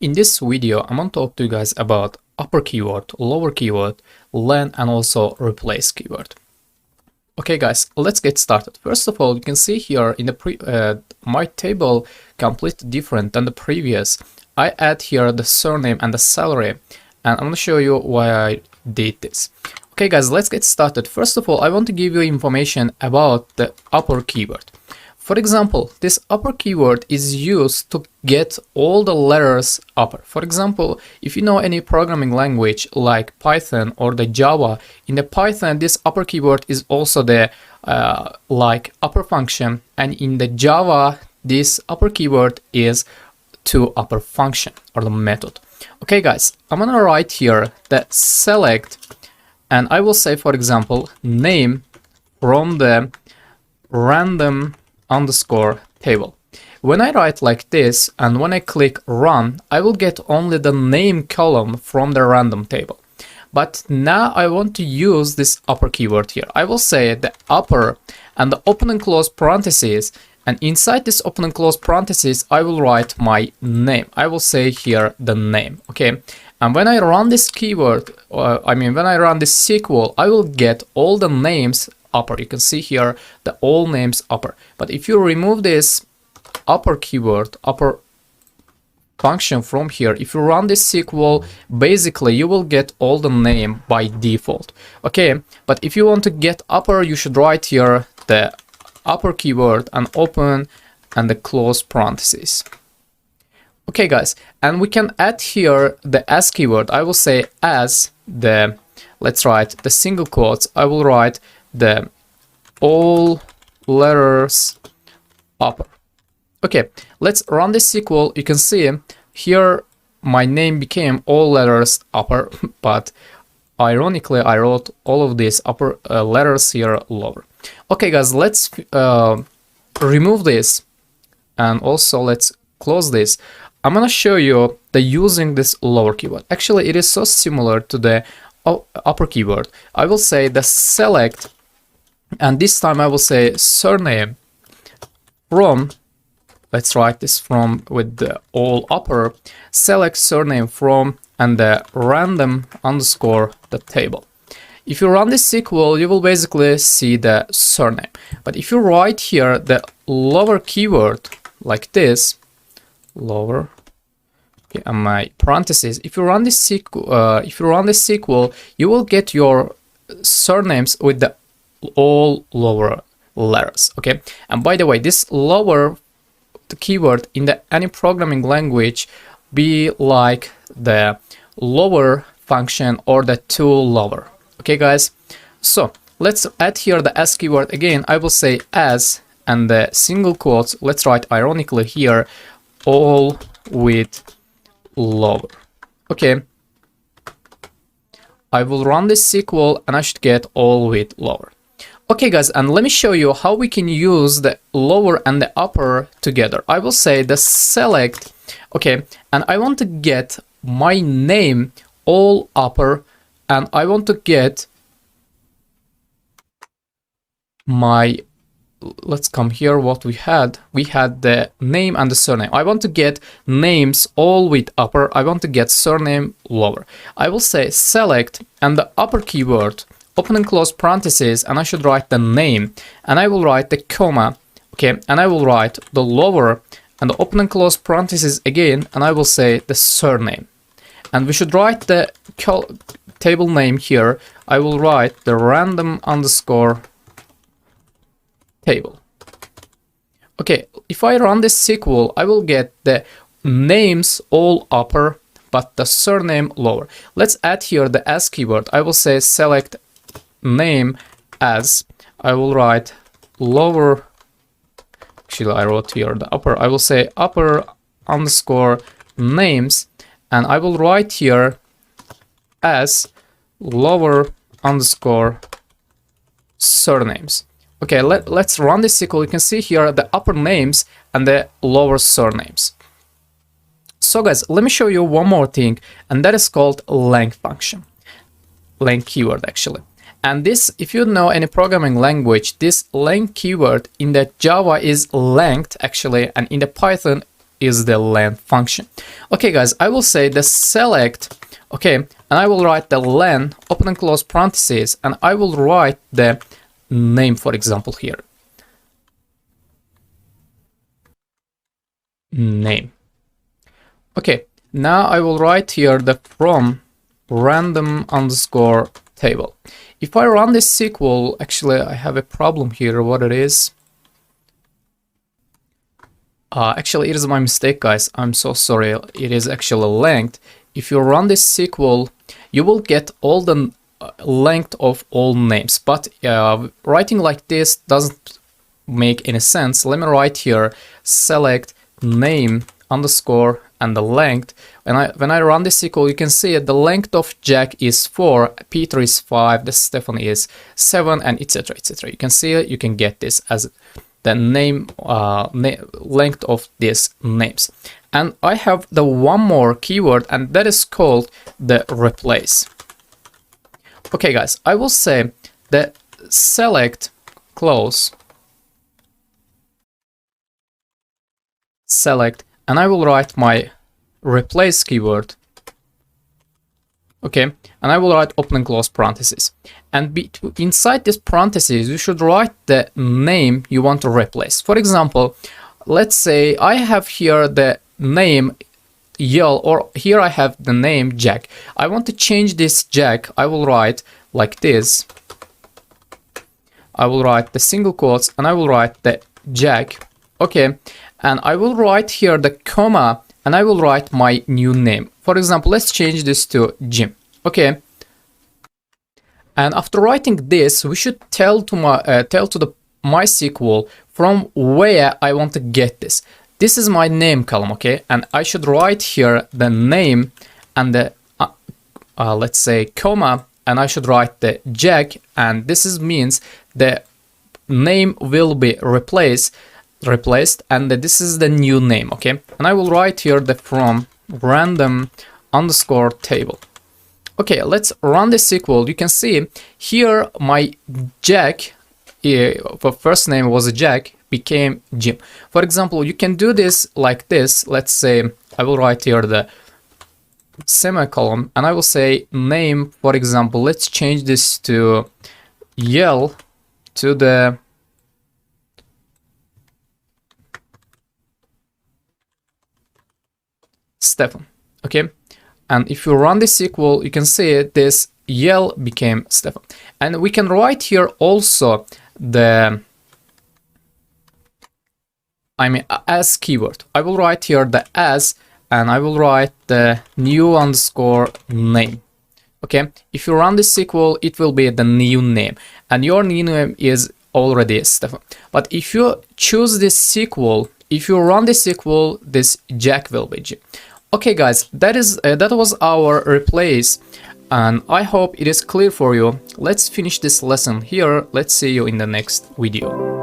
In this video, I'm going to talk to you guys about upper keyword, lower keyword, LEN, and also replace keyword. Okay guys, let's get started. First of all, you can see here in the my table completely different than the previous. I add here the surname and the salary, and I'm going to show you why I did this. Okay guys, let's get started. First of all, I want to give you information about the upper keyword. For example, this upper keyword is used to get all the letters upper. For example, if you know any programming language like Python or the Java, in the Python, this upper keyword is also the like upper function, and in the Java, this upper keyword is to upper function or the method. Okay guys, I'm gonna write here that select, and I will say, for example, name from the random underscore table. When I write like this and when I click run, I will get only the name column from the random table. But now I want to use this upper keyword here. I will say the upper and the open and close parentheses, and inside this open and close parentheses I will write my name. I will say here the name, okay? And when I run this keyword, when I run this SQL, I will get all the names upper. You can see here the all names upper. But if you remove this upper keyword, upper function from here, if you run this SQL, basically you will get all the name by default. Okay, but if you want to get upper, you should write here the upper keyword and open and the close parentheses. Okay guys, and we can add here the as keyword. I will say as the, let's write the single quotes, I will write the all letters upper. Okay, let's run this SQL. You can see here my name became all letters upper, but ironically I wrote all of these upper letters here lower. Okay guys, let's remove this, and also let's close this. I'm gonna show you the using this lower keyword. Actually, it is so similar to the upper keyword. I will say the select, and this time I will say surname from, let's write this from with the all upper, select surname from and the random underscore the table. If you run this SQL, you will basically see the surname. But if you write here the lower keyword like this, lower, okay, and my parentheses, if you run this SQL, you will get your surnames with the all lower letters. Okay, and by the way, this lower keyword in the any programming language be like the lower function or the to lower. Okay guys, so let's add here the as keyword again. I will say as and the single quotes, let's write ironically here all with lower. Okay, I will run this SQL and I should get all with lower. Okay guys, and let me show you how we can use the lower and the upper together. I will say the select, okay, and I want to get my name all upper, and I want to get my, let's come here, what we had the name and the surname. I want to get names all with upper, I want to get surname lower. I will say select and the upper keyword, open and close parentheses, and I should write the name, and I will write the comma, okay, and I will write the lower and the open and close parentheses again, and I will say the surname. And we should write the table name here. I will write the random underscore table. Okay, if I run this SQL, I will get the names all upper, but the surname lower. Let's add here the as keyword. I will say select name as, I will write lower, actually I wrote here the upper, I will say upper underscore names, and I will write here as lower underscore surnames. Okay, let's run this SQL. You can see here the upper names and the lower surnames. So guys, let me show you one more thing, and that is called LEN function, LEN keyword actually. And this, if you know any programming language, this LEN keyword in the Java is length actually, and in the Python is the len function. Okay guys, I will say the select, okay, and I will write the len open and close parentheses, and I will write the name, for example, here. Name. Okay, now I will write here the from random underscore table. If I run this SQL, actually I have a problem here, what it is. Actually, it is my mistake, guys. I'm so sorry. It is actually length. If you run this SQL, you will get all the length of all names. But writing like this doesn't make any sense. Let me write here select name underscore and the length. When I run this SQL, you can see the length of Jack is 4, Peter is 5, the Stefan is 7, and etc. etc. You can see it. You can get this as the name length of these names. And I have the one more keyword, and that is called the replace. Okay guys, I will say the select close select, and I will write my replace keyword. Okay, and I will write open and close parentheses. And inside this parentheses, you should write the name you want to replace. For example, let's say I have here the name Yell, or here I have the name Jack. I want to change this Jack. I will write like this. I will write the single quotes, and I will write the Jack. Okay, and I will write here the comma, and I will write my new name. For example, let's change this to Jim. Okay. And after writing this, we should tell to the MySQL from where I want to get this. This is my name column, okay? And I should write here the name and the let's say comma, and I should write the Jack, and this means the name will be replaced, and this is the new name, okay? And I will write here the from random underscore table. Okay, let's run the SQL. You can see here my Jack, for first name was Jack, became Jim. For example, you can do this like this. Let's say I will write here the semicolon, and I will say name, for example, let's change this to Yell to the Stefan. Okay. And if you run the SQL, you can see this Yell became Stefan. And we can write here also the, as keyword. I will write here the as, and I will write the new underscore name. Okay. If you run the SQL, it will be the new name, and your new name is already Stefan. But if you choose this SQL, if you run the SQL, this Jack will be Jim. Okay guys, that was our replace, and I hope it is clear for you. Let's finish this lesson here. Let's see you in the next video.